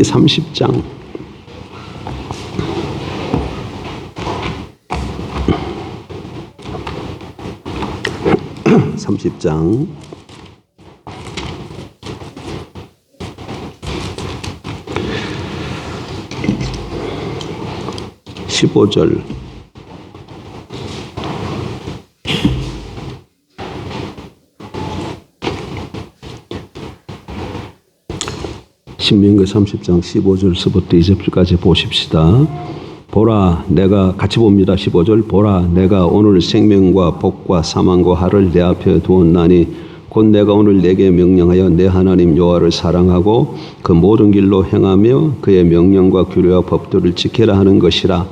30장 (30장) 15절 신명기 30장 15절서부터 20절까지 보십시다. 보라, 내가 같이 봅니다. 15절. 보라, 내가 오늘 생명과 복과 사망과 화를 내 앞에 두었나니 곧 내가 오늘 내게 명령하여 내 하나님 여호와를 사랑하고 그 모든 길로 행하며 그의 명령과 규례와 법도를 지키라 하는 것이라.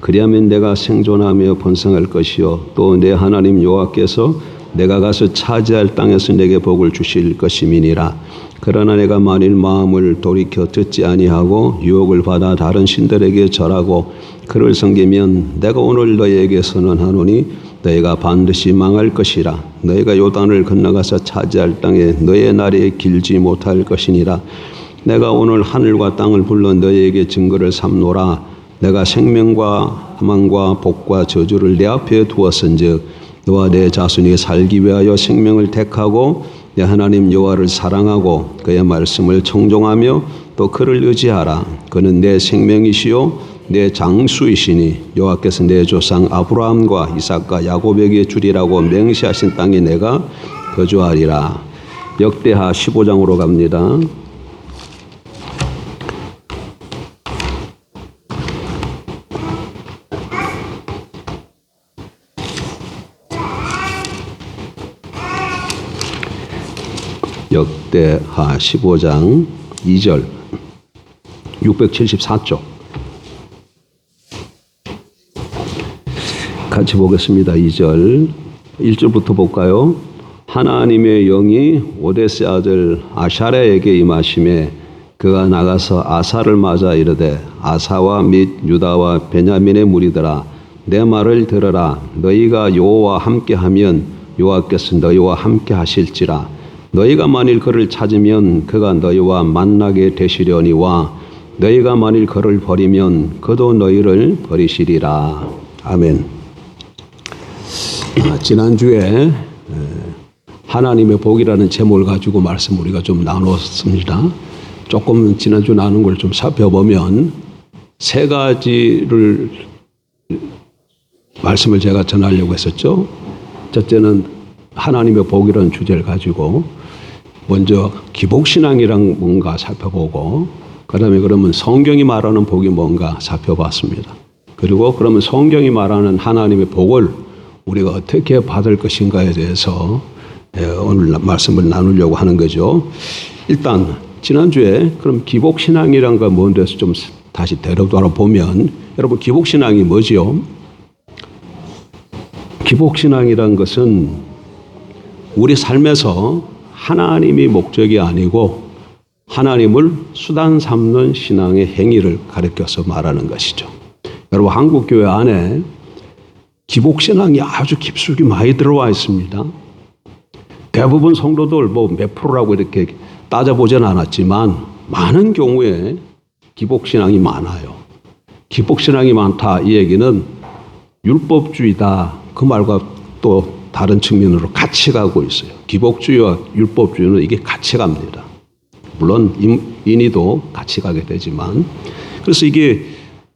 그리하면 내가 생존하며 번성할 것이요 또 내 하나님 여호와께서 내가 가서 차지할 땅에서 내게 복을 주실 것임이니라. 그러나 내가 만일 마음을 돌이켜 듣지 아니하고 유혹을 받아 다른 신들에게 절하고 그를 섬기면 내가 오늘 너희에게 선언하노니 너희가 반드시 망할 것이라. 너희가 요단을 건너가서 차지할 땅에 너희의 날이 길지 못할 것이니라. 내가 오늘 하늘과 땅을 불러 너희에게 증거를 삼노라. 내가 생명과 사망과 복과 저주를 내 앞에 두었은즉 너와 내 자손이 살기 위하여 생명을 택하고 내 하나님 여호와를 사랑하고 그의 말씀을 청종하며 또 그를 의지하라. 그는 내 생명이시요 내 장수이시니 여호와께서 내 조상 아브라함과 이삭과 야곱에게 주리라고 맹세하신 땅에 내가 거주하리라. 역대하 15장으로 갑니다. 역대하 15장 2절 674쪽 같이 보겠습니다. 2절 1절부터 볼까요? 하나님의 영이 오데스 아들 아샤랴에게 임하심에 그가 나가서 아사를 맞아 이르되 아사와 및 유다와 베냐민의 무리들아 내 말을 들으라. 너희가 여호와와 함께하면 여호와께서 너희와 함께 하실지라. 너희가 만일 그를 찾으면 그가 너희와 만나게 되시려니와 너희가 만일 그를 버리면 그도 너희를 버리시리라. 아멘. 지난주에 하나님의 복이라는 제목을 가지고 말씀 우리가 좀 나눴습니다. 조금 지난주 나눈 걸 좀 살펴보면 세 가지를 말씀을 제가 전하려고 했었죠. 첫째는 하나님의 복이라는 주제를 가지고 먼저 기복신앙이란 뭔가 살펴보고 그 다음에 그러면 성경이 말하는 복이 뭔가 살펴봤습니다. 그리고 그러면 성경이 말하는 하나님의 복을 우리가 어떻게 받을 것인가에 대해서 오늘 말씀을 나누려고 하는 거죠. 일단 지난주에 그럼 기복신앙이란 건 뭔 데서 좀 다시 되돌아보면 여러분 기복신앙이 뭐지요? 기복신앙이란 것은 우리 삶에서 하나님이 목적이 아니고 하나님을 수단 삼는 신앙의 행위를 가리켜서 말하는 것이죠. 여러분 한국 교회 안에 기복신앙이 아주 깊숙이 많이 들어와 있습니다. 대부분 성도들 몇 프로라고 이렇게 따져보진 않았지만 많은 경우에 기복신앙이 많아요. 기복신앙이 많다 이 얘기는 율법주의다 그 말과 또 다른 측면으로 같이 가고 있어요. 기복주의와 율법주의는 이게 같이 갑니다. 물론 인의도 같이 가게 되지만 그래서 이게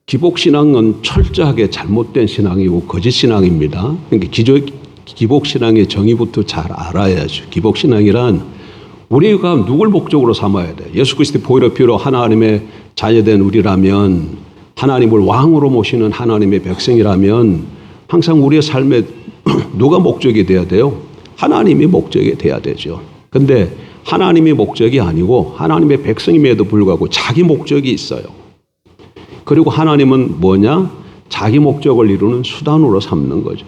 기복신앙은 철저하게 잘못된 신앙이고 거짓신앙입니다. 그러니까 기복신앙의 정의부터 잘 알아야죠. 기복신앙이란 우리가 누굴 목적으로 삼아야 돼. 예수 그리스도의 보혈의 피로 하나님의 자녀된 우리라면 하나님을 왕으로 모시는 하나님의 백성이라면 항상 우리의 삶에 누가 목적이 돼야 돼요? 하나님이 목적이 돼야 되죠. 근데 하나님이 목적이 아니고 하나님의 백성임에도 불구하고 자기 목적이 있어요. 그리고 하나님은 뭐냐? 자기 목적을 이루는 수단으로 삼는 거죠.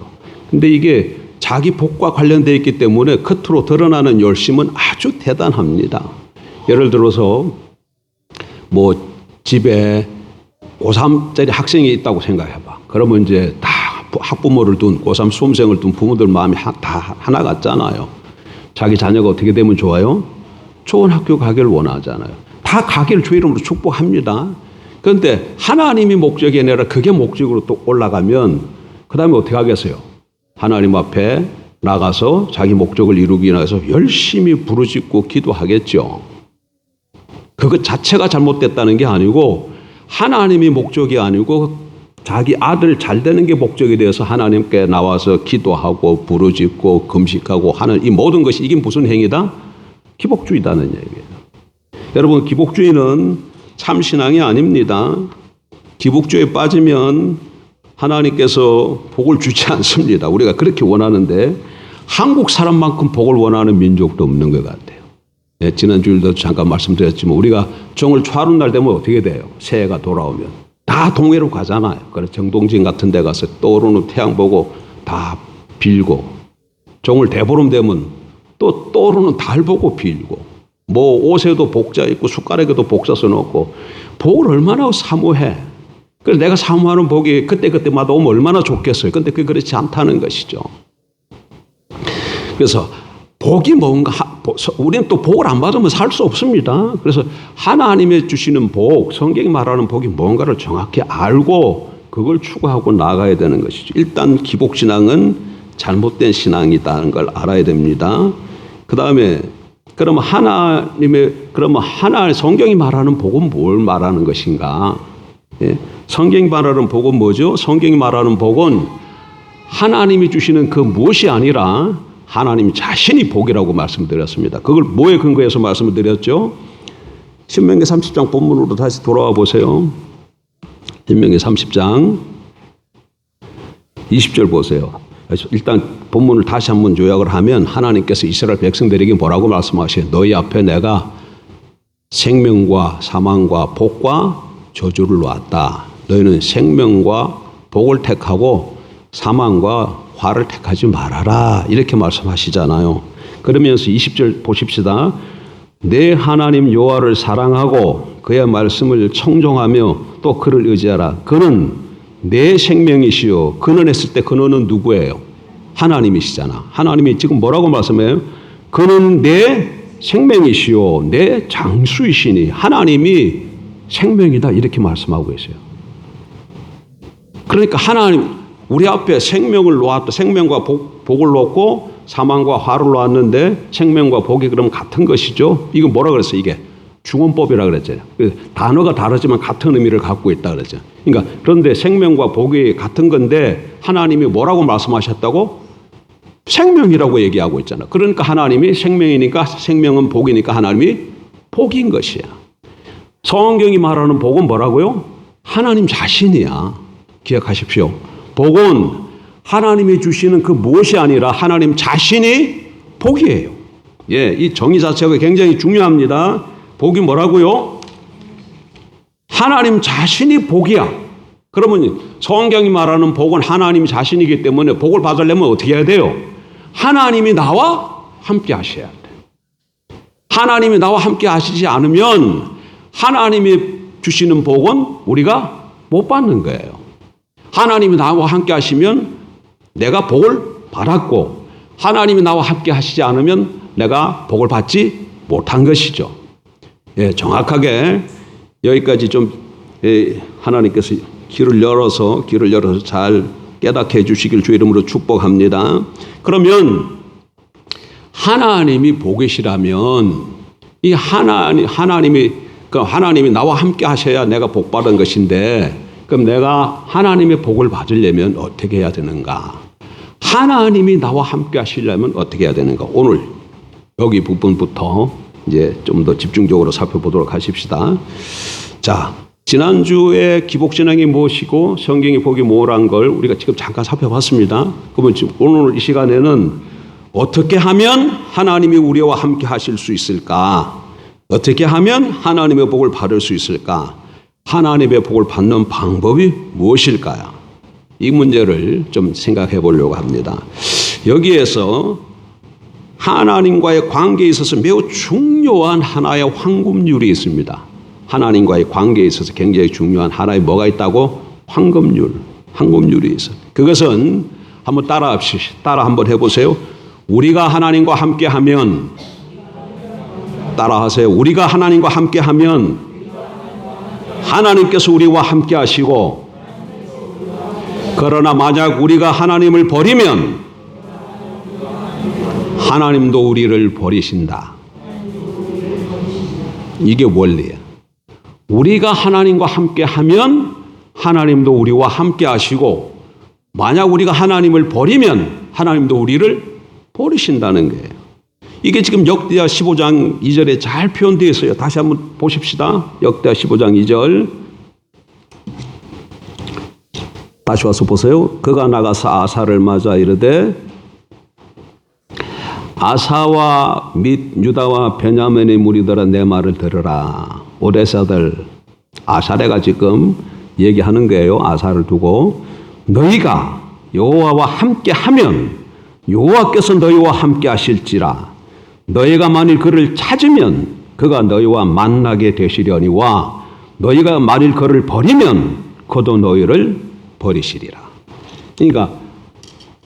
근데 이게 자기 복과 관련되어 있기 때문에 겉으로 드러나는 열심은 아주 대단합니다. 예를 들어서 집에 고3짜리 학생이 있다고 생각해봐. 그러면 이제 다 학부모를 둔 고3 수험생을 둔 부모들 마음이 다 하나 같잖아요. 자기 자녀가 어떻게 되면 좋아요? 좋은 학교 가기를 원하잖아요. 다 다 가기를 주 이름으로 축복합니다. 그런데 하나님이 목적이 아니라 그게 목적으로 또 올라가면 그 다음에 어떻게 하겠어요? 하나님 앞에 나가서 자기 목적을 이루기 위해서 열심히 부르짖고 기도하겠죠. 그것 자체가 잘못됐다는 게 아니고 하나님이 목적이 아니고 자기 아들 잘 되는 게 목적이 되어서 하나님께 나와서 기도하고 부르짖고 금식하고 하는 이 모든 것이 이게 무슨 행위다? 기복주의다는 얘기예요. 여러분, 기복주의는 참신앙이 아닙니다. 기복주의에 빠지면 하나님께서 복을 주지 않습니다. 우리가 그렇게 원하는데 한국 사람만큼 복을 원하는 민족도 없는 것 같아요. 네, 지난 주일도 잠깐 말씀드렸지만 우리가 정월 초하룻날 되면 어떻게 돼요? 새해가 돌아오면 다 동해로 가잖아요. 그래 정동진 같은 데 가서 떠오르는 태양 보고 다 빌고, 정월 대보름 되면 또 떠오르는 달 보고 빌고, 뭐 옷에도 복자 있고 숟가락에도 복사 써놓고 복을 얼마나 사모해. 그래서 내가 사모하는 복이 그때그때마다 오면 얼마나 좋겠어요. 근데 그게 그렇지 않다는 것이죠. 그래서 복이 뭔가, 우리는 또 복을 안 받으면 살 수 없습니다. 그래서 하나님의 주시는 복, 성경이 말하는 복이 뭔가를 정확히 알고 그걸 추구하고 나가야 되는 것이죠. 일단 기복신앙은 잘못된 신앙이라는 걸 알아야 됩니다. 그 다음에 그러면 성경이 말하는 복은 뭘 말하는 것인가? 예? 성경이 말하는 복은 뭐죠? 성경이 말하는 복은 하나님이 주시는 그 무엇이 아니라 하나님 자신이 복이라고 말씀드렸습니다. 그걸 뭐에 근거해서 말씀을 드렸죠? 신명기 30장 본문으로 다시 돌아와 보세요. 신명기 30장 20절 보세요. 일단 본문을 다시 한번 요약을 하면 하나님께서 이스라엘 백성들에게 뭐라고 말씀하셔요? 너희 앞에 내가 생명과 사망과 복과 저주를 놓았다. 너희는 생명과 복을 택하고 사망과 화를 택하지 말아라. 이렇게 말씀하시잖아요. 그러면서 20절 보십시다. 내 하나님 여호와를 사랑하고 그의 말씀을 청종하며 또 그를 의지하라. 그는 내 생명이시요. 그는 했을 때 그는 누구예요? 하나님이시잖아. 하나님이 지금 뭐라고 말씀해요? 그는 내 생명이시요. 내 장수이시니. 하나님이 생명이다. 이렇게 말씀하고 계세요. 그러니까 하나님, 우리 앞에 생명을 놓았다. 생명과 복을 놓고 사망과 화를 놓았는데 생명과 복이 그럼 같은 것이죠. 이거 뭐라 그랬어요? 이게 중원법이라 그랬잖아요. 단어가 다르지만 같은 의미를 갖고 있다 그랬죠. 그러니까 그런데 생명과 복이 같은 건데 하나님이 뭐라고 말씀하셨다고? 생명이라고 얘기하고 있잖아. 그러니까 하나님이 생명이니까, 생명은 복이니까 하나님이 복인 것이야. 성경이 말하는 복은 뭐라고요? 하나님 자신이야. 기억하십시오. 복은 하나님이 주시는 그 무엇이 아니라 하나님 자신이 복이에요. 예, 이 정의 자체가 굉장히 중요합니다. 복이 뭐라고요? 하나님 자신이 복이야. 그러면 성경이 말하는 복은 하나님 자신이기 때문에 복을 받으려면 어떻게 해야 돼요? 하나님이 나와 함께 하셔야 돼. 하나님이 나와 함께 하시지 않으면 하나님이 주시는 복은 우리가 못 받는 거예요. 하나님이 나와 함께 하시면 내가 복을 받았고, 하나님이 나와 함께 하시지 않으면 내가 복을 받지 못한 것이죠. 예, 정확하게 여기까지 좀 하나님께서 길을 열어서 잘 깨닫게 해주시길 주 이름으로 축복합니다. 그러면 하나님이 복이시라면 이 하나님이 나와 함께 하셔야 내가 복 받은 것인데, 그럼 내가 하나님의 복을 받으려면 어떻게 해야 되는가? 하나님이 나와 함께 하시려면 어떻게 해야 되는가? 오늘 여기 부분부터 이제 좀 더 집중적으로 살펴보도록 하십시다. 자, 지난주에 기복신앙이 무엇이고 성경의 복이 뭐란 걸 우리가 지금 잠깐 살펴봤습니다. 그러면 지금 오늘 이 시간에는 어떻게 하면 하나님이 우리와 함께 하실 수 있을까? 어떻게 하면 하나님의 복을 받을 수 있을까? 하나님의 복을 받는 방법이 무엇일까요? 이 문제를 좀 생각해 보려고 합니다. 여기에서 하나님과의 관계에 있어서 매우 중요한 하나의 황금률이 있습니다. 하나님과의 관계에 있어서 굉장히 중요한 하나의 뭐가 있다고? 황금률이 있어요. 그것은 한번 따라 한번 해보세요. 우리가 하나님과 함께 하면 따라하세요. 우리가 하나님과 함께하면 하나님께서 우리와 함께하시고, 그러나 만약 우리가 하나님을 버리면 하나님도 우리를 버리신다. 이게 원리야. 우리가 하나님과 함께하면 하나님도 우리와 함께하시고, 만약 우리가 하나님을 버리면 하나님도 우리를 버리신다는 거예요. 이게 지금 역대하 15장 2절에 잘 표현되어 있어요. 다시 한번 보십시다. 역대하 15장 2절. 다시 와서 보세요. 그가 나가서 아사를 맞아 이르되, 아사와 및 유다와 베냐민의 무리들아 내 말을 들으라. 오레사들, 아사레가 지금 얘기하는 거예요. 아사를 두고, 너희가 여호와와 함께하면 여호와께서 너희와 함께 하실지라. 너희가 만일 그를 찾으면 그가 너희와 만나게 되시려니와 너희가 만일 그를 버리면 그도 너희를 버리시리라. 그러니까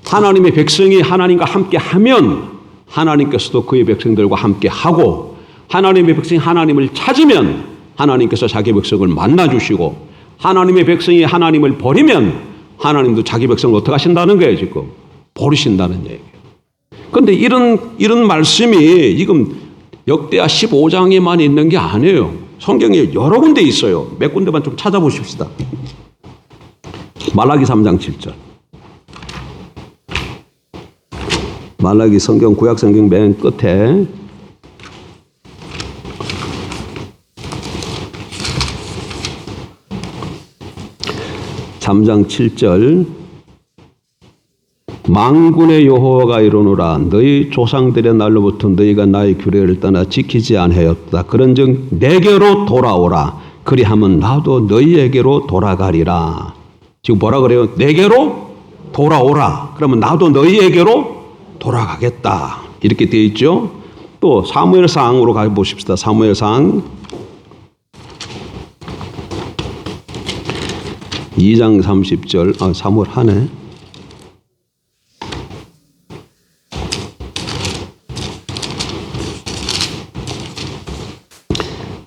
하나님의 백성이 하나님과 함께하면 하나님께서도 그의 백성들과 함께하고, 하나님의 백성이 하나님을 찾으면 하나님께서 자기 백성을 만나주시고, 하나님의 백성이 하나님을 버리면 하나님도 자기 백성을 어떻게 하신다는 거예요. 지금 버리신다는 얘기예요. 그런데 이런 말씀이 지금 역대하 15장에만 있는 게 아니에요. 성경에 여러 군데 있어요. 몇 군데만 좀 찾아보십시다. 말라기 3장 7절. 말라기 성경, 구약 성경 맨 끝에 (3장 7절) 만군의 여호와가 이르노라. 너희 조상들의 날로부터 너희가 나의 규례를 떠나 지키지 아니하였다. 그런즉 내게로 돌아오라. 그리하면 나도 너희에게로 돌아가리라. 지금 뭐라 그래요? 내게로 돌아오라. 그러면 나도 너희에게로 돌아가겠다. 이렇게 되어 있죠. 또 사무엘상으로 가보십시다. 사무엘상 2장 30절. 사무엘 하네.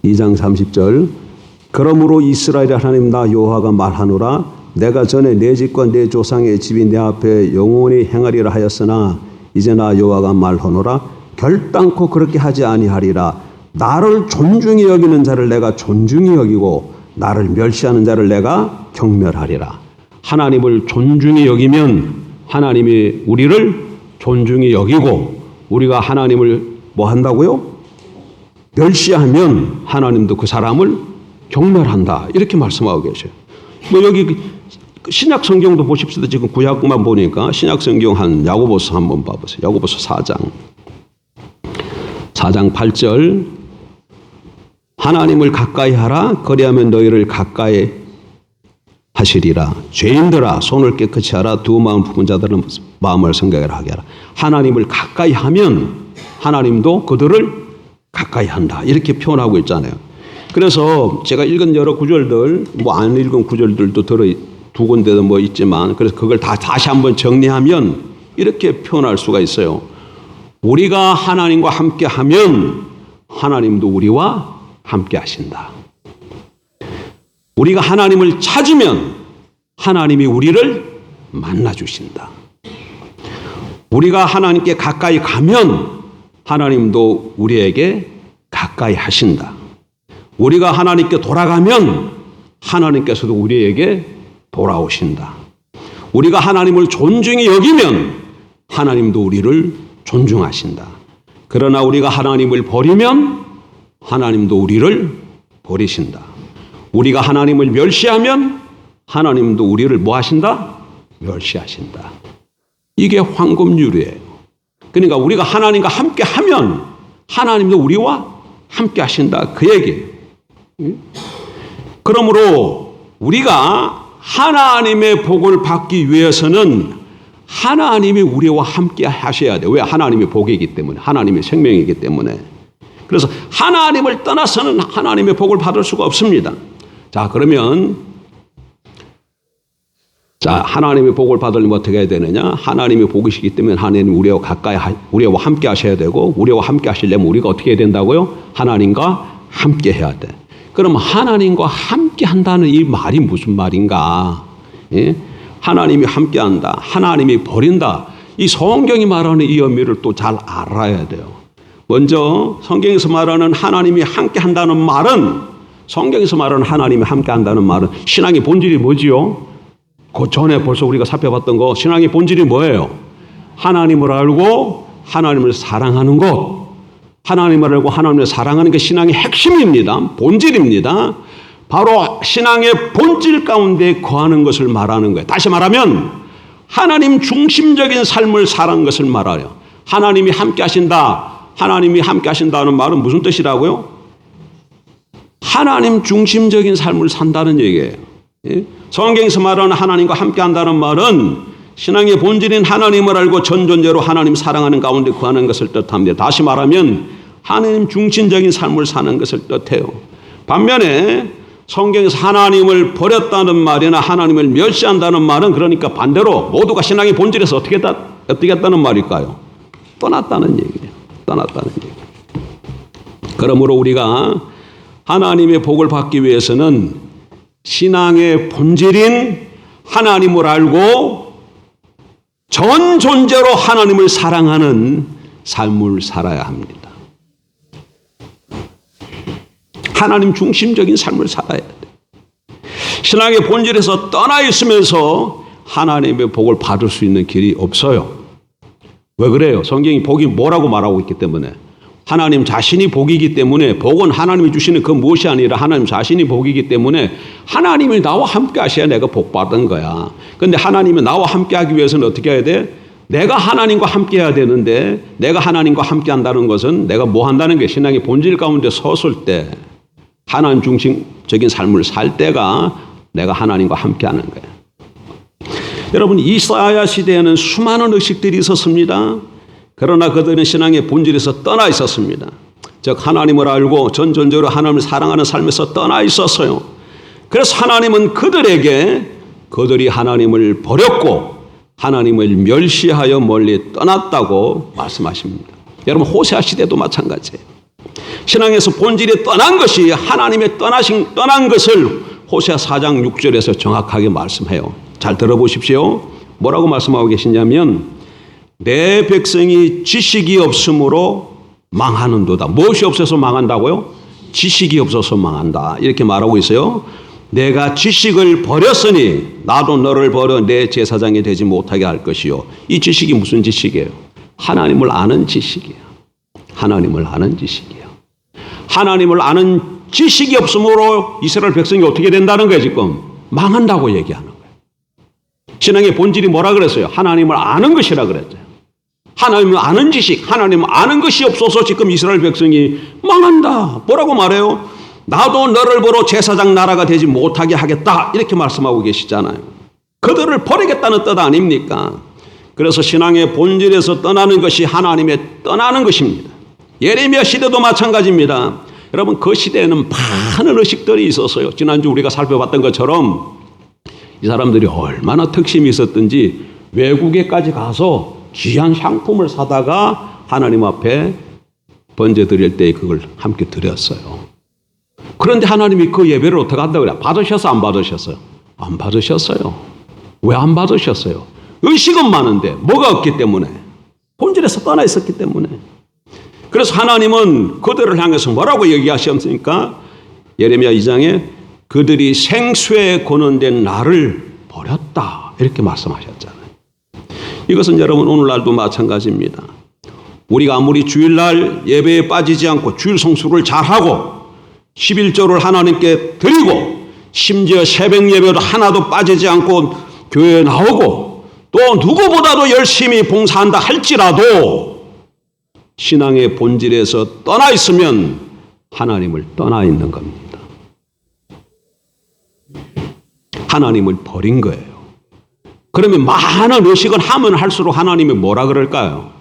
(2장 30절) 그러므로 이스라엘의 하나님 나 여호와가 말하노라. 내가 전에 내 집과 내 조상의 집이 내 앞에 영원히 행하리라 하였으나 이제 나 여호와가 말하노라. 결단코 그렇게 하지 아니하리라. 나를 존중히 여기는 자를 내가 존중히 여기고 나를 멸시하는 자를 내가 경멸하리라. 하나님을 존중히 여기면 하나님이 우리를 존중히 여기고, 우리가 하나님을 뭐 한다고요? 멸시하면 하나님도 그 사람을 경멸한다. 이렇게 말씀하고 계셔요. 뭐 여기 신약 성경도 보십시다. 지금 구약만 보니까 신약 성경 한 야고보서 한번 봐보세요. 야고보서 4장 8절. 하나님을 가까이 하라. 그리하면 너희를 가까이 하시리라. 죄인들아 손을 깨끗이 하라. 두 마음 품은 자들은 마음을 성결하게 하라. 하나님을 가까이 하면 하나님도 그들을 가까이 한다. 이렇게 표현하고 있잖아요. 그래서 제가 읽은 여러 구절들, 뭐 안 읽은 구절들도 두 군데도 뭐 있지만, 그래서 그걸 다시 한번 정리하면 이렇게 표현할 수가 있어요. 우리가 하나님과 함께 하면 하나님도 우리와 함께 하신다. 우리가 하나님을 찾으면 하나님이 우리를 만나 주신다. 우리가 하나님께 가까이 가면 하나님도 우리에게 가까이 하신다. 우리가 하나님께 돌아가면 하나님께서도 우리에게 돌아오신다. 우리가 하나님을 존중히 여기면 하나님도 우리를 존중하신다. 그러나 우리가 하나님을 버리면 하나님도 우리를 버리신다. 우리가 하나님을 멸시하면 하나님도 우리를 뭐 하신다? 멸시하신다. 이게 황금률이에요. 그러니까 우리가 하나님과 함께 하면 하나님도 우리와 함께 하신다. 그 얘기예요. 그러므로 우리가 하나님의 복을 받기 위해서는 하나님이 우리와 함께 하셔야 돼요. 왜? 하나님의 복이기 때문에, 하나님의 생명이기 때문에. 그래서 하나님을 떠나서는 하나님의 복을 받을 수가 없습니다. 자, 그러면 자, 하나님의 복을 받으려면 어떻게 해야 되느냐? 하나님의 복이시기 때문에 하나님 우리와 우리와 함께 하셔야 되고, 우리와 함께 하시려면 우리가 어떻게 해야 된다고요? 하나님과 함께 해야 돼. 그럼 하나님과 함께 한다는 이 말이 무슨 말인가? 예? 하나님이 함께 한다. 하나님이 버린다. 이 성경이 말하는 이 의미를 또 잘 알아야 돼요. 먼저 성경에서 말하는 하나님이 함께 한다는 말은, 성경에서 말하는 하나님이 함께 한다는 말은 신앙의 본질이 뭐지요? 그 전에 벌써 우리가 살펴봤던 거, 신앙의 본질이 뭐예요? 하나님을 알고 하나님을 사랑하는 것. 하나님을 알고 하나님을 사랑하는 게 신앙의 핵심입니다. 본질입니다. 바로 신앙의 본질 가운데 거하는 것을 말하는 거예요. 다시 말하면 하나님 중심적인 삶을 사는 것을 말해요. 하나님이 함께 하신다. 하나님이 함께 하신다는 말은 무슨 뜻이라고요? 하나님 중심적인 삶을 산다는 얘기예요. 예? 성경에서 말하는 하나님과 함께 한다는 말은 신앙의 본질인 하나님을 알고 전존재로 하나님 사랑하는 가운데 거하는 것을 뜻합니다. 다시 말하면 하나님 중심적인 삶을 사는 것을 뜻해요. 반면에 성경에서 하나님을 버렸다는 말이나 하나님을 멸시한다는 말은, 그러니까 반대로 모두가 신앙의 본질에서 어떻게 했다는 말일까요? 떠났다는 얘기예요. 떠났다는 얘기. 그러므로 우리가 하나님의 복을 받기 위해서는 신앙의 본질인 하나님을 알고 전 존재로 하나님을 사랑하는 삶을 살아야 합니다. 하나님 중심적인 삶을 살아야 돼. 신앙의 본질에서 떠나 있으면서 하나님의 복을 받을 수 있는 길이 없어요. 왜 그래요? 성경이 복이 뭐라고 말하고 있기 때문에. 하나님 자신이 복이기 때문에, 복은 하나님이 주시는 그 무엇이 아니라 하나님 자신이 복이기 때문에 하나님이 나와 함께 하셔야 내가 복 받은 거야. 그런데 하나님이 나와 함께 하기 위해서는 어떻게 해야 돼? 내가 하나님과 함께 해야 되는데, 내가 하나님과 함께 한다는 것은 내가 뭐 한다는 게, 신앙의 본질 가운데 섰을 때, 하나님 중심적인 삶을 살 때가 내가 하나님과 함께 하는 거예요. 여러분, 이사야 시대에는 수많은 의식들이 있었습니다. 그러나 그들은 신앙의 본질에서 떠나 있었습니다. 즉 하나님을 알고 전존재로 하나님을 사랑하는 삶에서 떠나 있었어요. 그래서 하나님은 그들이 하나님을 버렸고 하나님을 멸시하여 멀리 떠났다고 말씀하십니다. 여러분, 호세아 시대도 마찬가지예요. 신앙에서 본질이 떠난 것이 하나님의 떠난 것을 호세아 4장 6절에서 정확하게 말씀해요. 잘 들어보십시오. 뭐라고 말씀하고 계시냐면, 내 백성이 지식이 없으므로 망하는도다. 무엇이 없어서 망한다고요? 지식이 없어서 망한다. 이렇게 말하고 있어요. 내가 지식을 버렸으니 나도 너를 버려 내 제사장이 되지 못하게 할 것이요. 이 지식이 무슨 지식이에요? 하나님을 아는 지식이에요. 하나님을 아는 지식이에요. 하나님을 아는 지식이 없으므로 이스라엘 백성이 어떻게 된다는 거예요? 지금 망한다고 얘기하는 거예요. 신앙의 본질이 뭐라 그랬어요? 하나님을 아는 것이라 그랬어요. 하나님을 아는 지식, 하나님을 아는 것이 없어서 지금 이스라엘 백성이 망한다. 뭐라고 말해요? 나도 너를 보러 제사장 나라가 되지 못하게 하겠다. 이렇게 말씀하고 계시잖아요. 그들을 버리겠다는 뜻 아닙니까? 그래서 신앙의 본질에서 떠나는 것이 하나님의 떠나는 것입니다. 예레미야 시대도 마찬가지입니다. 여러분, 그 시대에는 많은 의식들이 있었어요. 지난주 우리가 살펴봤던 것처럼 이 사람들이 얼마나 특심이 있었든지 외국에까지 가서 귀한 상품을 사다가 하나님 앞에 번제 드릴 때 그걸 함께 드렸어요. 그런데 하나님이 그 예배를 어떻게 한다고 그래요? 받으셨어요? 안 받으셨어요? 안 받으셨어요. 왜 안 받으셨어요? 의식은 많은데 뭐가 없기 때문에, 본질에서 떠나 있었기 때문에. 그래서 하나님은 그들을 향해서 뭐라고 얘기하셨습니까? 예레미야 2장에 그들이 생수에 권원된 나를 버렸다. 이렇게 말씀하셨잖아요. 이것은 여러분 오늘날도 마찬가지입니다. 우리가 아무리 주일날 예배에 빠지지 않고 주일 성수를 잘하고 11조를 하나님께 드리고 심지어 새벽 예배도 하나도 빠지지 않고 교회에 나오고 또 누구보다도 열심히 봉사한다 할지라도 신앙의 본질에서 떠나 있으면 하나님을 떠나 있는 겁니다. 하나님을 버린 거예요. 그러면 많은 의식을 하면 할수록 하나님이 뭐라 그럴까요?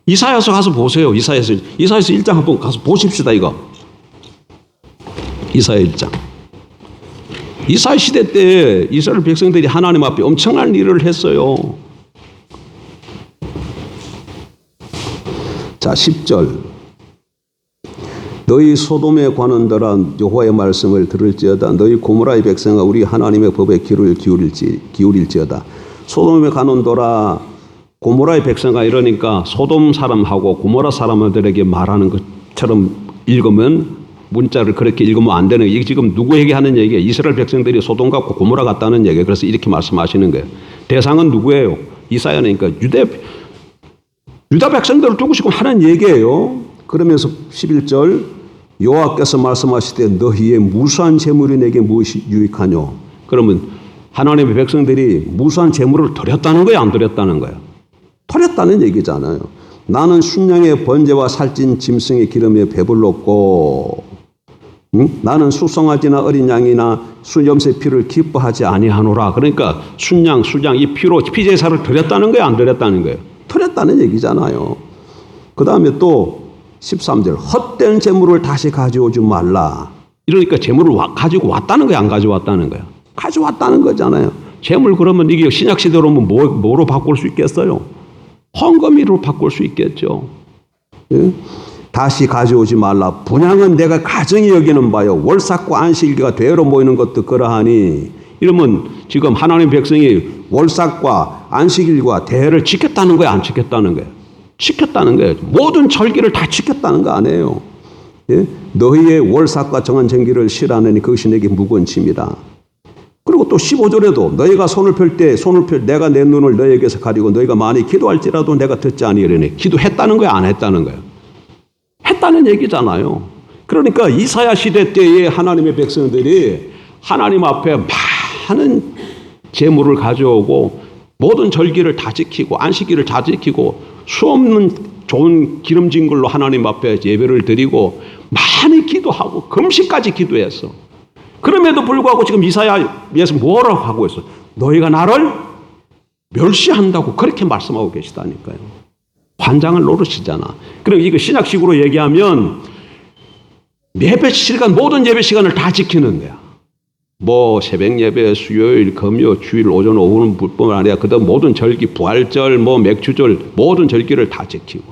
이사야서 가서 보세요. 이사야서 1장 한번 가서 보십시다. 이거 이사야 1장. 이스라엘 시대 때 이스라엘 백성들이 하나님 앞에 엄청난 일을 했어요. 자, 10절. 너희 소돔에 관원들아 여호와의 말씀을 들을지어다. 너희 고모라의 백성아 우리 하나님의 법에 귀를 기울일지어다. 소돔에 관원들아 고모라의 백성아 이러니까 소돔 사람하고 고모라 사람들에게 말하는 것처럼 읽으면 문자를 그렇게 읽으면 안 되는 거예요. 이게 지금 누구에게 하는 얘기예요? 이스라엘 백성들이 소돔과 고모라 같다는 얘기예요. 그래서 이렇게 말씀하시는 거예요. 대상은 누구예요? 이사야니까 유다 백성들을 두고 지금 하는 얘기예요. 그러면서 11절 여호와께서 말씀하시되 너희의 무수한 재물이 내게 무엇이 유익하뇨? 그러면 하나님의 백성들이 무수한 재물을 드렸다는 거예요? 안 드렸다는 거예요? 드렸다는 얘기잖아요. 나는 순양의 번제와 살찐 짐승의 기름에 배불렀고 나는 수송아지나 어린 양이나 수염새 피를 기뻐하지 아니하노라. 그러니까 순양, 수장 이 피로 피제사를 드렸다는 거예요? 안 드렸다는 거예요? 드렸다는 얘기잖아요. 그 다음에 또 13절 헛된 재물을 다시 가져오지 말라. 이러니까 재물을 가지고 왔다는 거야, 안 가져왔다는 거야? 가져왔다는 거잖아요. 재물 그러면 이게 신약 시대로 오면 뭐로 바꿀 수 있겠어요? 헌금으로 바꿀 수 있겠죠. 예? 다시 가져오지 말라. 분향은 내가 가정이 여기는 바요. 월삭과 안식일과 대회로 모이는 것도 그러하니. 이러면 지금 하나님 백성이 월삭과 안식일과 대회를 지켰다는 거야, 안 지켰다는 거야? 지켰다는 거예요. 모든 절기를 다 지켰다는 거 아니에요. 예? 너희의 월삭과 정한 정기를 실하느니 그것이 내게 무거운 짐이다. 그리고 또 15절에도 너희가 손을 펼 때 내가 내 눈을 너희에게서 가리고 너희가 많이 기도할지라도 내가 듣지 아니하리니. 기도했다는 거야, 안 했다는 거야? 했다는 얘기잖아요. 그러니까 이사야 시대 때에 하나님의 백성들이 하나님 앞에 많은 재물을 가져오고 모든 절기를 다 지키고 안식일을 다 지키고 수없는 좋은 기름진 걸로 하나님 앞에 예배를 드리고 많이 기도하고 금식까지 기도했어. 그럼에도 불구하고 지금 이사야에서 뭐라고 하고 있어? 너희가 나를 멸시한다고 그렇게 말씀하고 계시다니까요. 환장을 노릇이잖아. 그럼 이거 신약식으로 얘기하면 예배 시간 모든 예배 시간을 다 지키는 거야. 뭐 새벽 예배, 수요일, 금요, 주일, 오전, 오후는 뿐만 아니라 그다음 모든 절기, 부활절, 뭐 맥주절 모든 절기를 다 지키고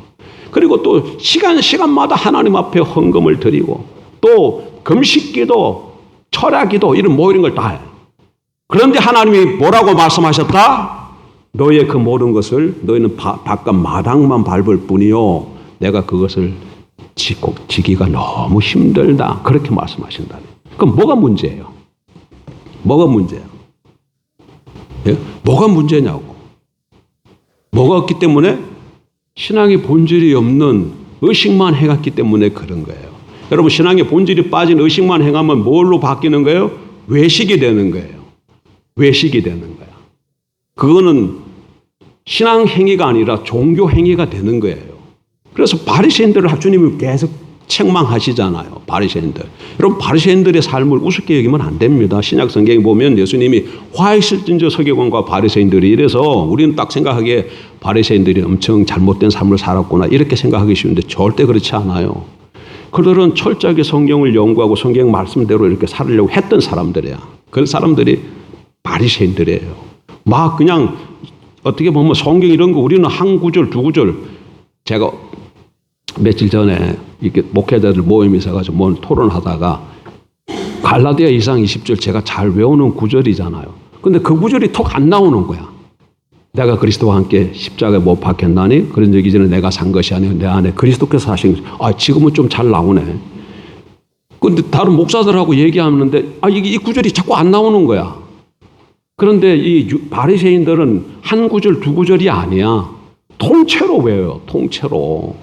그리고 또 시간마다 하나님 앞에 헌금을 드리고 또 금식기도, 철야기도 이런 걸 다 해. 그런데 하나님이 뭐라고 말씀하셨다? 너희의 그 모든 것을 너희는 바깥 마당만 밟을 뿐이요 내가 그것을 지키기가 너무 힘들다 그렇게 말씀하신다. 그럼 뭐가 문제예요? 뭐가 문제야? 예? 뭐가 문제냐고. 뭐가 없기 때문에? 신앙의 본질이 없는 의식만 행했기 때문에 그런 거예요. 여러분 신앙의 본질이 빠진 의식만 행하면 뭘로 바뀌는 거예요? 외식이 되는 거예요. 외식이 되는 거야. 그거는 신앙 행위가 아니라 종교 행위가 되는 거예요. 그래서 바리새인들을 주님이 계속 책망하시잖아요. 바리새인들. 여러분 바리새인들의 삶을 우습게 여기면 안 됩니다. 신약 성경에 보면 예수님이 화 있을진저 서기관과 바리새인들이 이래서 우리는 딱 생각하기에 바리새인들이 엄청 잘못된 삶을 살았구나 이렇게 생각하기 쉬운데 절대 그렇지 않아요. 그들은 철저하게 성경을 연구하고 성경 말씀대로 이렇게 살으려고 했던 사람들이야. 그 사람들이 바리새인들이에요. 막 그냥 어떻게 보면 성경 이런 거 우리는 한 구절 두 구절 제가 며칠 전에 이렇게 목회자들 모임이 있어가지고 뭘 토론하다가 갈라디아 2장 20절 제가 잘 외우는 구절이잖아요. 근데 그 구절이 톡 안 나오는 거야. 내가 그리스도와 함께 십자가에 못 박혔나니 그런 적이 전에 내가 산 것이 아니고 내 안에 그리스도께서 하신 것이 지금은 좀 잘 나오네. 근데 다른 목사들하고 얘기하는데 이 구절이 자꾸 안 나오는 거야. 그런데 이 바리새인들은 한 구절 두 구절이 아니야. 통째로 외워요. 통째로.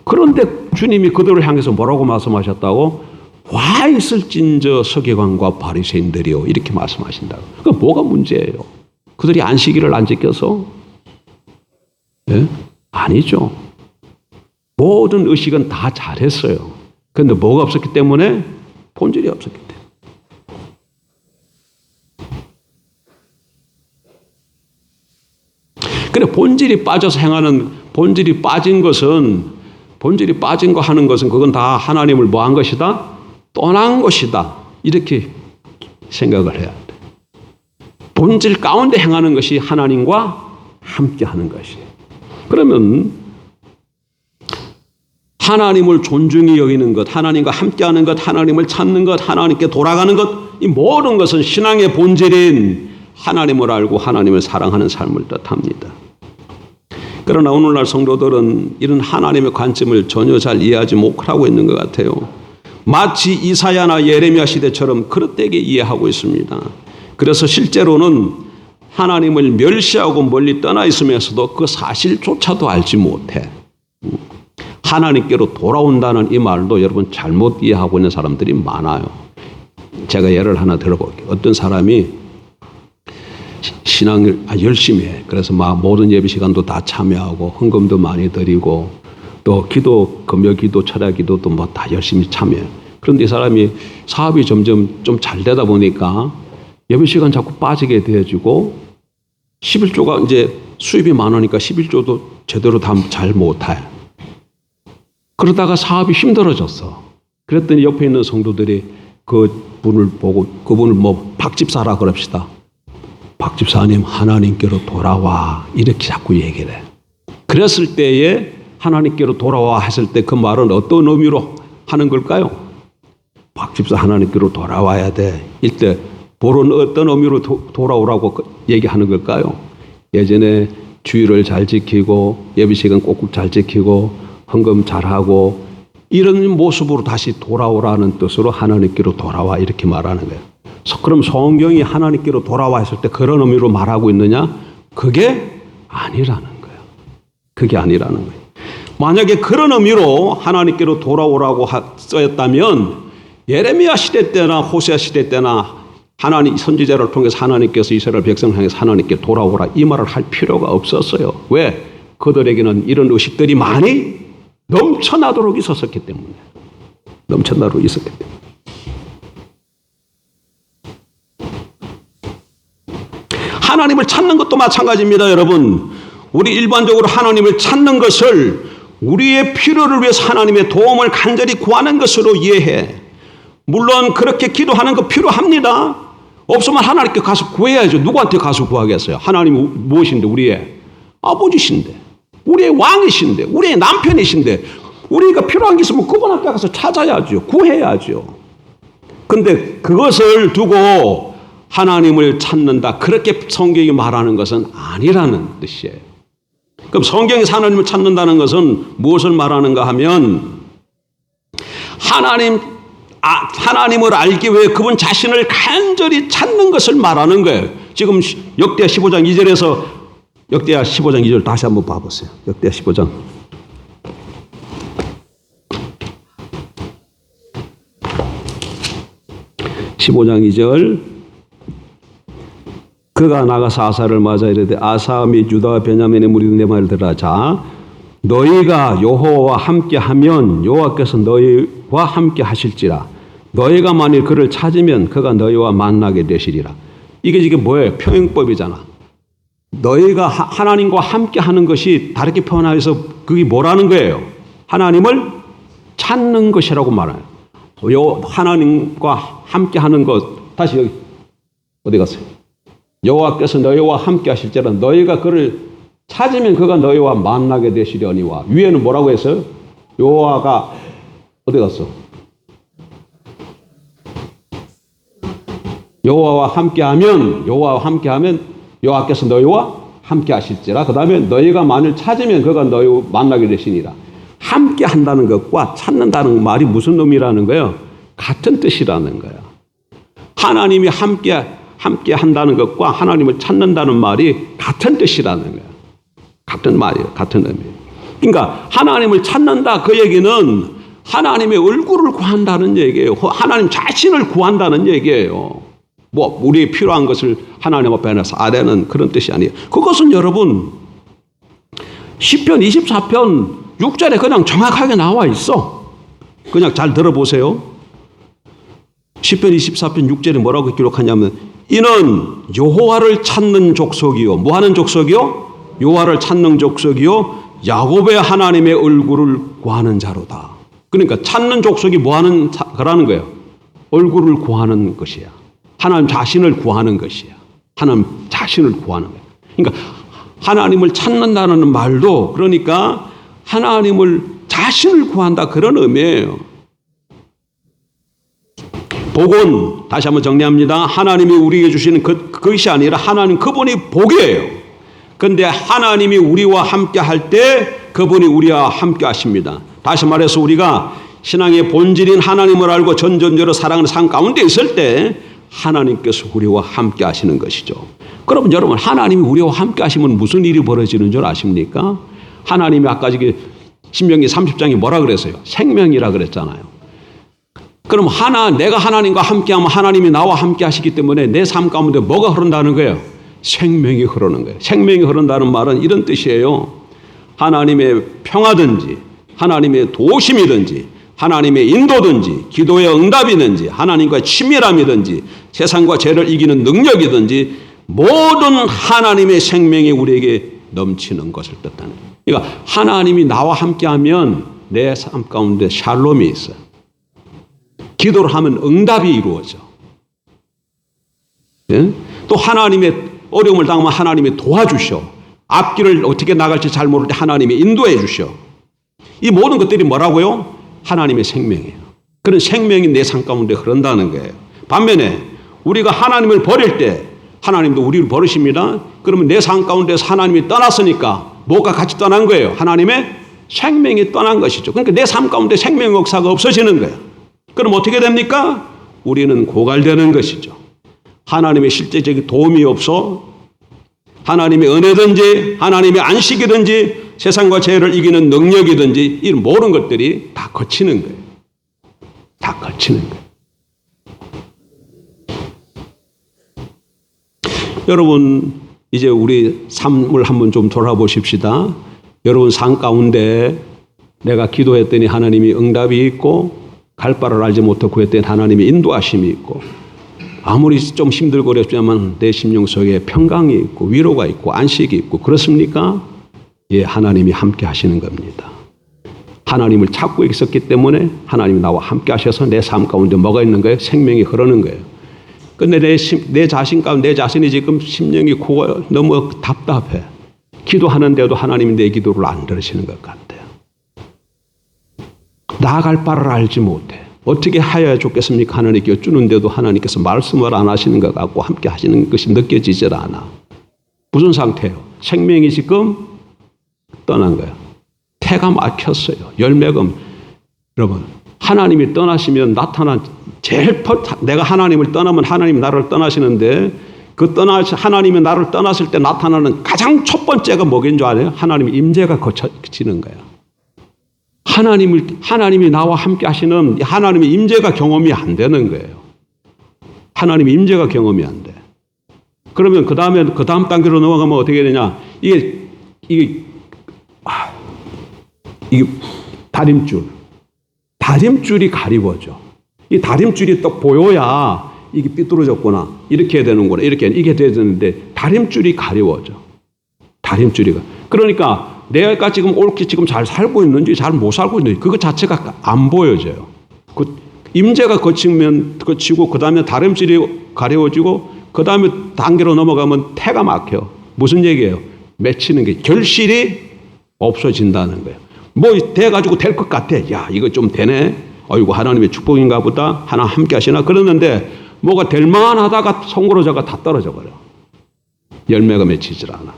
그런데 주님이 그들을 향해서 뭐라고 말씀하셨다고? 와 있을진저 서기관과 바리새인들이요 이렇게 말씀하신다고. 그 뭐가 문제예요? 그들이 안식일을 안 지켜서? 예? 아니죠. 모든 의식은 다 잘했어요. 그런데 뭐가 없었기 때문에? 본질이 없었기 때문에. 그래 본질이 빠져서 행하는 본질이 빠진 거 하는 것은 그건 다 하나님을 뭐한 것이다? 떠난 것이다. 이렇게 생각을 해야 돼. 본질 가운데 행하는 것이 하나님과 함께하는 것이에요. 그러면 하나님을 존중히 여기는 것, 하나님과 함께하는 것, 하나님을 찾는 것, 하나님께 돌아가는 것, 이 모든 것은 신앙의 본질인 하나님을 알고 하나님을 사랑하는 삶을 뜻합니다. 그러나 오늘날 성도들은 이런 하나님의 관점을 전혀 잘 이해하지 못하고 있는 것 같아요. 마치 이사야나 예레미야 시대처럼 그릇되게 이해하고 있습니다. 그래서 실제로는 하나님을 멸시하고 멀리 떠나 있으면서도 그 사실조차도 알지 못해. 하나님께로 돌아온다는 이 말도 여러분 잘못 이해하고 있는 사람들이 많아요. 제가 예를 하나 들어볼게요. 어떤 사람이 신앙을 열심히 해. 그래서 막 모든 예배 시간도 다 참여하고 헌금도 많이 드리고 또 기도, 금요 기도, 철야 기도도 뭐 다 열심히 참여해. 그런데 이 사람이 사업이 점점 좀 잘 되다 보니까 예배 시간 자꾸 빠지게 되어지고 11조가 이제 수입이 많으니까 11조도 제대로 다 잘 못해. 그러다가 사업이 힘들어졌어. 그랬더니 옆에 있는 성도들이 그 분을 보고 그분을 뭐 박집사라 그럽시다. 박집사님 하나님께로 돌아와 이렇게 자꾸 얘기를 해. 그랬을 때에 하나님께로 돌아와 했을 때 그 말은 어떤 의미로 하는 걸까요? 박집사 하나님께로 돌아와야 돼. 이때 보는 어떤 의미로 돌아오라고 얘기하는 걸까요? 예전에 주의를 잘 지키고 예배시간 꼭꼭 잘 지키고 헌금 잘하고 이런 모습으로 다시 돌아오라는 뜻으로 하나님께로 돌아와 이렇게 말하는 거예요. 그럼 성경이 하나님께로 돌아와 했을 때 그런 의미로 말하고 있느냐? 그게 아니라는 거예요. 그게 아니라는 거예요. 만약에 그런 의미로 하나님께로 돌아오라고 쓰였다면 예레미야 시대 때나 호세아 시대 때나 하나님 선지자를 통해서 하나님께서 이스라엘 백성을 향해서 하나님께 돌아오라 이 말을 할 필요가 없었어요. 왜? 그들에게는 이런 의식들이 많이 넘쳐나도록 있었기 때문에. 넘쳐나도록 있었기 때문에. 하나님을 찾는 것도 마찬가지입니다, 여러분. 우리 일반적으로 하나님을 찾는 것을 우리의 필요를 위해서 하나님의 도움을 간절히 구하는 것으로 이해해. 물론 그렇게 기도하는 거 필요합니다. 없으면 하나님께 가서 구해야죠. 누구한테 가서 구하겠어요? 하나님이 무엇인데? 우리의 아버지신데, 우리의 왕이신데, 우리의 남편이신데, 우리가 필요한 게 있으면 그분한테 가서 찾아야죠. 구해야죠. 근데 그것을 두고 하나님을 찾는다. 그렇게 성경이 말하는 것은 아니라는 뜻이에요. 그럼 성경에서 하나님을 찾는다는 것은 무엇을 말하는가 하면 하나님을 알기 위해 그분 자신을 간절히 찾는 것을 말하는 거예요. 지금 역대하 15장 2절에서 역대하 15장 2절 다시 한번 봐보세요. 역대하 15장. 그가 나가서 아사를 맞아 이르되 아사 및 유다와 베냐민의 무리들 내 말을 들으라. 자, 너희가 여호와와 함께하면 여호와께서 너희와 함께 하실지라. 너희가 만일 그를 찾으면 그가 너희와 만나게 되시리라. 이게 뭐예요? 평행법이잖아. 너희가 하나님과 함께하는 것이 다르게 표현해서 그게 뭐라는 거예요? 하나님을 찾는 것이라고 말해요. 하나님과 함께하는 것. 다시 여기 어디 갔어요? 여호와께서 너희와 함께 하실지라. 너희가 그를 찾으면 그가 너희와 만나게 되시려니와. 위에는 뭐라고 했어요? 여호와가 어디 갔어? 여호와와 함께하면 여호와께서 너희와 함께 하실지라. 그 다음에 너희가 만일 찾으면 그가 너희와 만나게 되시니라. 함께 한다는 것과 찾는다는 말이 무슨 의미라는 거예요? 같은 뜻이라는 거예요. 하나님이 함께 한다는 것과 하나님을 찾는다는 말이 같은 뜻이라는 거예요. 같은 말이에요. 같은 의미예요. 그러니까 하나님을 찾는다 그 얘기는 하나님의 얼굴을 구한다는 얘기예요. 하나님 자신을 구한다는 얘기예요. 뭐 우리의 필요한 것을 하나님 앞에 내서 아뢰는 그런 뜻이 아니에요. 그것은 여러분 시편 24편 6절에 그냥 정확하게 나와 있어. 그냥 잘 들어보세요. 시편 24편 6절에 뭐라고 기록하냐면 이는 여호와를 찾는 족속이요. 뭐 하는 족속이요? 여호와를 찾는 족속이요. 야곱의 하나님의 얼굴을 구하는 자로다. 그러니까 찾는 족속이 뭐 하는 거라는 거예요? 얼굴을 구하는 것이야. 하나님 자신을 구하는 것이야. 하나님 자신을 구하는 거야. 그러니까 하나님을 찾는다는 말도 그러니까 하나님을 자신을 구한다 그런 의미예요. 복은 다시 한번 정리합니다. 하나님이 우리에게 주시는 그것이 아니라 하나님 그분이 복이에요. 그런데 하나님이 우리와 함께 할 때 그분이 우리와 함께 하십니다. 다시 말해서 우리가 신앙의 본질인 하나님을 알고 전전제로 사랑하는 삶 가운데 있을 때 하나님께서 우리와 함께 하시는 것이죠. 그러면 여러분 하나님이 우리와 함께 하시면 무슨 일이 벌어지는 줄 아십니까? 하나님이 아까 신명기 30장에 뭐라 그랬어요? 생명이라 그랬잖아요. 그럼 내가 하나님과 함께하면 하나님이 나와 함께 하시기 때문에 내 삶 가운데 뭐가 흐른다는 거예요? 생명이 흐르는 거예요. 생명이 흐른다는 말은 이런 뜻이에요. 하나님의 평화든지 하나님의 도심이든지 하나님의 인도든지 기도의 응답이든지 하나님과의 친밀함이든지 세상과 죄를 이기는 능력이든지 모든 하나님의 생명이 우리에게 넘치는 것을 뜻하는 거예요. 그러니까 하나님이 나와 함께하면 내 삶 가운데 샬롬이 있어요. 기도를 하면 응답이 이루어져. 예? 또 하나님의 어려움을 당하면 하나님이 도와주셔. 앞길을 어떻게 나갈지 잘 모를 때 하나님이 인도해 주셔. 이 모든 것들이 뭐라고요? 하나님의 생명이에요. 그런 생명이 내 삶 가운데 흐른다는 거예요. 반면에 우리가 하나님을 버릴 때 하나님도 우리를 버리십니다. 그러면 내 삶 가운데서 하나님이 떠났으니까 뭐가 같이 떠난 거예요? 하나님의 생명이 떠난 것이죠. 그러니까 내 삶 가운데 생명의 역사가 없어지는 거예요. 그럼 어떻게 됩니까? 우리는 고갈되는 것이죠. 하나님의 실제적인 도움이 없어 하나님의 은혜든지 하나님의 안식이든지 세상과 죄를 이기는 능력이든지 이 모든 것들이 다 거치는 거예요. 다 거치는 거예요. 여러분 이제 우리 삶을 한번 좀 돌아보십시다. 여러분 삶 가운데 내가 기도했더니 하나님이 응답이 있고 갈 바를 알지 못하고 구했더니 하나님의 인도하심이 있고 아무리 좀 힘들고 어렵지만 내 심령 속에 평강이 있고 위로가 있고 안식이 있고 그렇습니까? 예, 하나님이 함께 하시는 겁니다. 하나님을 찾고 있었기 때문에 하나님이 나와 함께 하셔서 내 삶 가운데 뭐가 있는 거예요? 생명이 흐르는 거예요. 근데 내 자신 가운데 내 자신이 지금 심령이 고가 너무 답답해. 기도하는데도 하나님이 내 기도를 안 들으시는 것 같아요. 나아갈 바를 알지 못해. 어떻게 하여야 좋겠습니까? 하나님께 여쭈는데도 하나님께서 말씀을 안 하시는 것 같고 함께 하시는 것이 느껴지질 않아. 무슨 상태예요? 생명이 지금 떠난 거예요. 태가 막혔어요. 열매가. 여러분 하나님이 떠나시면 나타난 제일 내가 하나님을 떠나면 하나님이 나를 떠나시는데 하나님이 나를 떠났을 때 나타나는 가장 첫 번째가 뭐인 줄 아세요? 하나님의 임재가 거쳐지는 거예요. 하나님이 나와 함께 하시는 하나님의 임재가 경험이 안 되는 거예요. 하나님의 임재가 경험이 안 돼. 그러면 그 다음 단계로 넘어가면 어떻게 되냐? 이게 다림줄이 가리워져. 이 다림줄이 딱 보여야 이게 삐뚤어졌구나. 이렇게 해야 되는구나. 이게 돼야 되는데 다림줄이 가리워져. 다림줄이가. 그러니까 내가 지금 옳게 지금 잘 살고 있는지 잘 못 살고 있는지 그거 자체가 안 보여져요. 그 임재가 거치고 그 다음에 다림줄이 가려워지고 그 다음에 단계로 넘어가면 태가 막혀. 무슨 얘기예요? 맺히는 게 결실이 없어진다는 거예요. 뭐 돼가지고 될 것 같아. 야 이거 좀 되네. 어이구 하나님의 축복인가 보다. 하나 함께 하시나 그러는데 뭐가 될 만하다가 송그러져가 다 떨어져 버려. 열매가 맺히질 않아.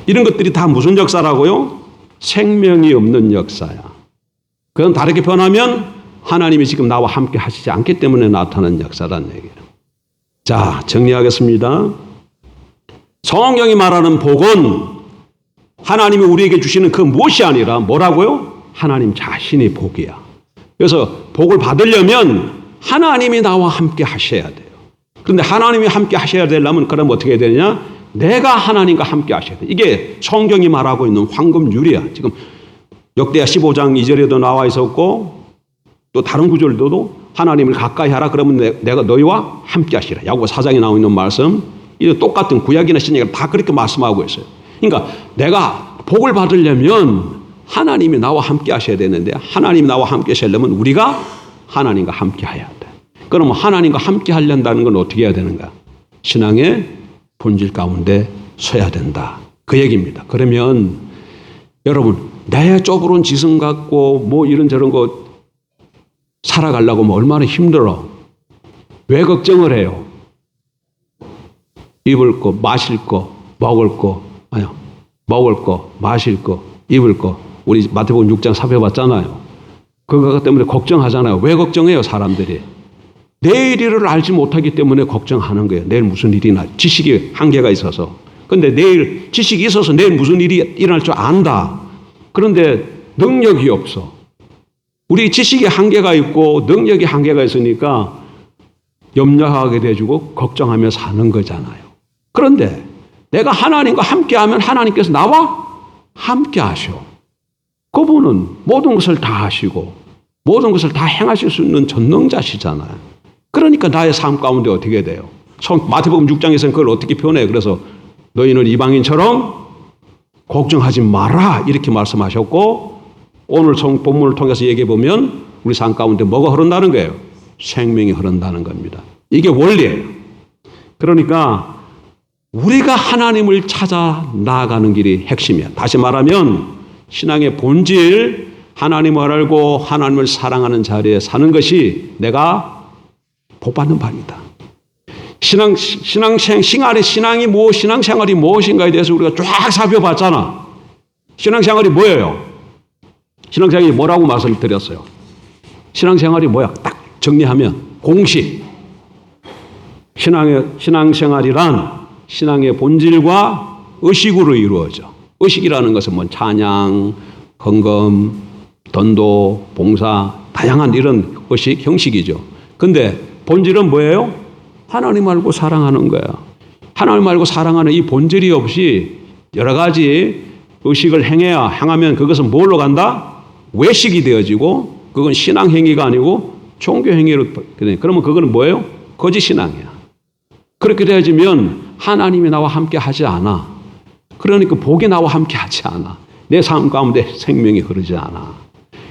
이런 것들이 다 무슨 역사라고요? 생명이 없는 역사야. 그건 다르게 표현하면 하나님이 지금 나와 함께 하시지 않기 때문에 나타나는 역사라는 얘기예요. 자, 정리하겠습니다. 성경이 말하는 복은 하나님이 우리에게 주시는 그 무엇이 아니라 뭐라고요? 하나님 자신이 복이야. 그래서 복을 받으려면 하나님이 나와 함께 하셔야 돼요. 그런데 하나님이 함께 하셔야 되려면 그럼 어떻게 해야 되느냐? 내가 하나님과 함께 하셔야 돼. 이게 성경이 말하고 있는 황금률이야. 지금 역대하 15장 2절에도 나와 있었고 또 다른 구절도 하나님을 가까이 하라 그러면 내가 너희와 함께 하시라. 야고보 4장에 나와 있는 말씀. 이 똑같은 구약이나 신약이 다 그렇게 말씀하고 있어요. 그러니까 내가 복을 받으려면 하나님이 나와 함께 하셔야 되는데 하나님이 나와 함께 하시려면 우리가 하나님과 함께 해야 돼. 그러면 하나님과 함께 하려는 건 어떻게 해야 되는가? 신앙의 본질 가운데 서야 된다. 그 얘기입니다. 그러면 여러분, 내 좁은 지성 갖고 뭐 이런저런 거 살아가려고 하면 얼마나 힘들어. 왜 걱정을 해요? 입을 거, 마실 거, 먹을 거, 아니요. 먹을 거, 마실 거, 입을 거. 우리 마태복음 6장 살펴봤잖아요. 그거 때문에 걱정하잖아요. 왜 걱정해요, 사람들이? 내일 일을 알지 못하기 때문에 걱정하는 거예요. 내일 무슨 일이 날, 지식이 한계가 있어서. 근데 내일 지식이 있어서 내일 무슨 일이 일어날 줄 안다. 그런데 능력이 없어. 우리 지식이 한계가 있고 능력이 한계가 있으니까 염려하게 돼주고 걱정하며 사는 거잖아요. 그런데 내가 하나님과 함께하면 하나님께서 나와 함께 하셔. 그분은 모든 것을 다 하시고 모든 것을 다 행하실 수 있는 전능자시잖아요. 그러니까 나의 삶 가운데 어떻게 돼요? 마태복음 6장에서는 그걸 어떻게 표현해요? 그래서 너희는 이방인처럼 걱정하지 마라 이렇게 말씀하셨고, 오늘 본문을 통해서 얘기해 보면 우리 삶 가운데 뭐가 흐른다는 거예요? 생명이 흐른다는 겁니다. 이게 원리예요. 그러니까 우리가 하나님을 찾아 나아가는 길이 핵심이야. 다시 말하면 신앙의 본질, 하나님을 알고 하나님을 사랑하는 자리에 사는 것이 내가 복받는 바입니다. 신앙생활이 무엇인가에 대해서 우리가 쫙 살펴봤잖아. 신앙생활이 뭐예요? 신앙생활이 뭐라고 말씀드렸어요? 신앙생활이 뭐야? 딱 정리하면 공식. 신앙생활이란 신앙의 본질과 의식으로 이루어져. 의식이라는 것은 뭐 찬양, 헌금, 전도, 봉사, 다양한 이런 의식, 형식이죠. 근데 본질은 뭐예요? 하나님 알고 사랑하는 거야. 하나님 알고 사랑하는 이 본질이 없이 여러 가지 의식을 행하면 그것은 뭘로 간다? 외식이 되어지고 그건 신앙행위가 아니고 종교행위로. 그러면 그거는 뭐예요? 거짓 신앙이야. 그렇게 되어지면 하나님이 나와 함께 하지 않아. 그러니까 복이 나와 함께 하지 않아. 내 삶 가운데 생명이 흐르지 않아.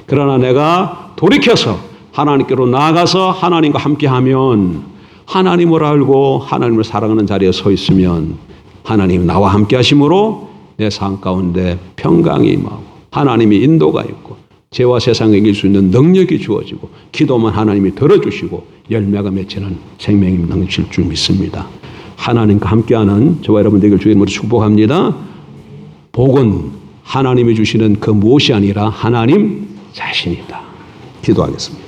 그러나 내가 돌이켜서 하나님께로 나아가서 하나님과 함께하면, 하나님을 알고 하나님을 사랑하는 자리에 서 있으면 하나님이 나와 함께 하심으로 내 삶 가운데 평강이 임하고 하나님의 인도가 있고 죄와 세상을 이길 수 있는 능력이 주어지고 기도만 하나님이 들어주시고 열매가 맺히는 생명이 넘칠 줄 믿습니다. 하나님과 함께하는 저와 여러분 되길 주의 이름으로 축복합니다. 복은 하나님이 주시는 그 무엇이 아니라 하나님 자신이다. 기도하겠습니다.